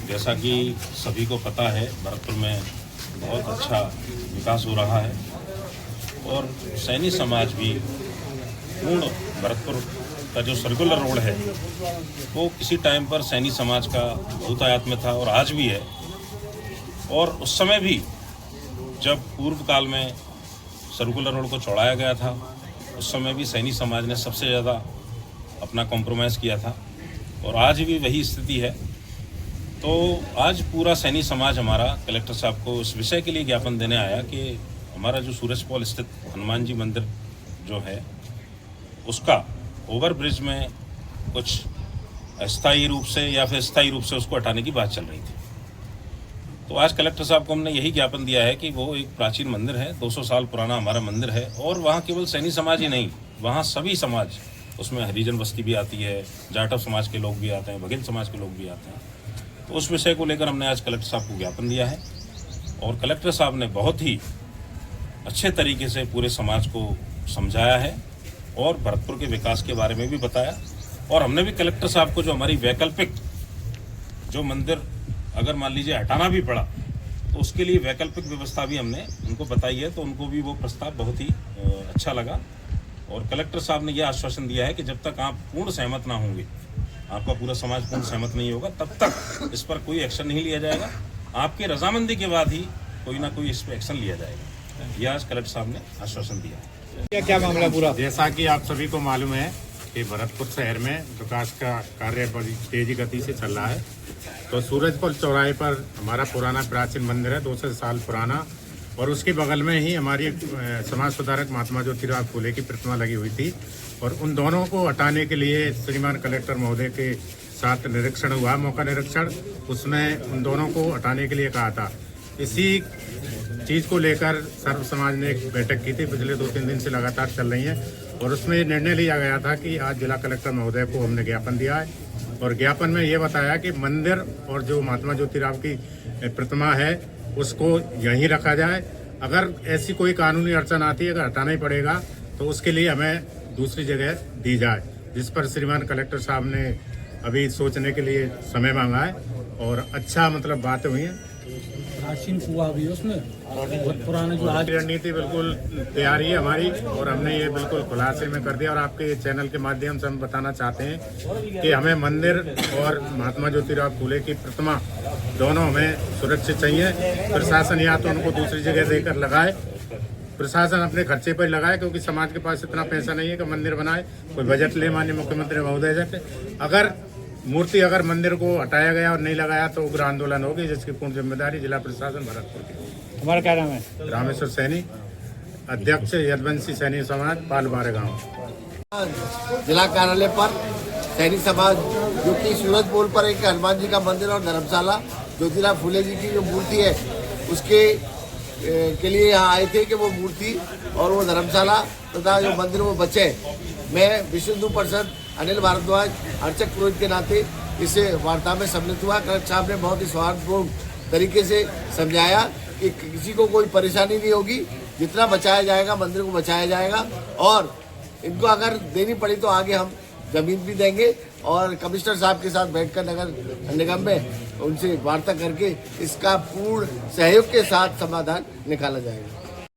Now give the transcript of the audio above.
जैसा कि सभी को पता है, भरतपुर में बहुत अच्छा विकास हो रहा है और सैनी समाज भी पूर्ण भरतपुर का जो सर्कुलर रोड है वो किसी टाइम पर सैनी समाज का बहुतायत में था और आज भी है। और उस समय भी जब पूर्व काल में सर्कुलर रोड को चौड़ाया गया था उस समय भी सैनी समाज ने सबसे ज़्यादा अपना कॉम्प्रोमाइज़ किया था और आज भी वही स्थिति है। तो आज पूरा सैनी समाज हमारा कलेक्टर साहब को इस विषय के लिए ज्ञापन देने आया कि हमारा जो सूरजपोल स्थित हनुमान जी मंदिर जो है उसका ओवरब्रिज में कुछ अस्थायी रूप से या फिर स्थायी रूप से उसको हटाने की बात चल रही थी। तो आज कलेक्टर साहब को हमने यही ज्ञापन दिया है कि वो एक प्राचीन मंदिर है, 200 साल पुराना हमारा मंदिर है और वहाँ केवल सैनी समाज ही नहीं, वहाँ सभी समाज, उसमें हरिजन बस्ती भी आती है, जाटव समाज के लोग भी आते हैं, बघेल समाज के लोग भी आते हैं। तो उस विषय को लेकर हमने आज कलेक्टर साहब को ज्ञापन दिया है और कलेक्टर साहब ने बहुत ही अच्छे तरीके से पूरे समाज को समझाया है और भरतपुर के विकास के बारे में भी बताया। और हमने भी कलेक्टर साहब को जो हमारी वैकल्पिक जो मंदिर अगर मान लीजिए हटाना भी पड़ा तो उसके लिए वैकल्पिक व्यवस्था भी हमने उनको बताई है, तो उनको भी वो प्रस्ताव बहुत ही अच्छा लगा। और कलेक्टर साहब ने यह आश्वासन दिया है कि जब तक आप पूर्ण सहमत ना होंगे, आपका पूरा समाज पूर्ण सहमत नहीं होगा, तब तक इस पर कोई एक्शन नहीं लिया जाएगा। आपकी रजामंदी के बाद ही कोई ना कोई इस पर एक्शन लिया जाएगा। यह आज कलेक्टर साहब ने आश्वासन दिया है। क्या मामला पूरा? जैसा कि आप सभी को मालूम है कि भरतपुर शहर में विकास का कार्य बड़ी तेजी गति से चल रहा है। तो सूरजपोल चौराहे पर हमारा पुराना प्राचीन मंदिर है, 200 साल पुराना, और उसके बगल में ही हमारी समाज सुधारक महात्मा ज्योतिराव फूले की प्रतिमा लगी हुई थी। और उन दोनों को हटाने के लिए श्रीमान कलेक्टर महोदय के साथ निरीक्षण हुआ, मौका निरीक्षण, उसमें उन दोनों को हटाने के लिए कहा था। इसी चीज़ को लेकर सर्व समाज ने एक बैठक की थी, पिछले 2-3 दिन से लगातार चल रही है और उसमें निर्णय लिया गया था कि आज जिला कलेक्टर महोदय को हमने ज्ञापन दिया है और ज्ञापन में ये बताया कि मंदिर और जो महात्मा ज्योतिराव की प्रतिमा है उसको यहीं रखा जाए। अगर ऐसी कोई कानूनी अड़चन आती है, अगर हटाना ही पड़ेगा तो उसके लिए हमें दूसरी जगह दी जाए, जिस पर श्रीमान कलेक्टर साहब ने अभी सोचने के लिए समय मांगा है और अच्छा मतलब बातें हुई हैं। प्राचीन कुआं भी उसमें बहुत पुराने जो आज रणनीति बिल्कुल तैयारी है हमारी और हमने ये बिल्कुल खुलासे में कर दिया। और आपके चैनल के माध्यम से हम बताना चाहते हैं कि हमें मंदिर और महात्मा ज्योतिराव फूले की प्रतिमा दोनों हमें सुरक्षित चाहिए। प्रशासन या तो उनको दूसरी जगह देकर लगाए, प्रशासन अपने खर्चे पर लगाए, क्योंकि समाज के पास इतना पैसा नहीं है कि मंदिर बनाए, कोई बजट ले माननीय मुख्यमंत्री महोदय से। अगर मूर्ति अगर मंदिर को हटाया गया और नहीं लगाया तो उग्र आंदोलन होगी, जिसकी पूर्ण जिम्मेदारी जिला प्रशासन भरतपुर की। हमारा क्या नाम है? रामेश्वर सैनी, अध्यक्ष यदवंशी सैनी समाज, पालबारे गांव। जिला कार्यालय पर सैनी समाज जो कि सूरजपोल पर एक हनुमान जी का मंदिर और धर्मशाला, ज्योतिराव फूले जी की जो मूर्ति है उसके के लिए यहाँ आए थे कि वो मूर्ति और वो धर्मशाला तथा जो मंदिर वो बचे। मैं विश्व हिंदू परिषद अनिल भारद्वाज अर्चक पुरोहित के नाते इस वार्ता में सम्मिलित हुआ। कलेक्टर साहब ने बहुत ही सौहार्दपूर्ण तरीके से समझाया कि किसी को कोई परेशानी नहीं होगी, जितना बचाया जाएगा मंदिर को बचाया जाएगा और इनको अगर देनी पड़ी तो आगे हम जमीन भी देंगे और कमिश्नर साहब के साथ बैठकर नगर निगम में उनसे वार्ता करके इसका पूर्ण सहयोग के साथ समाधान निकाला जाएगा।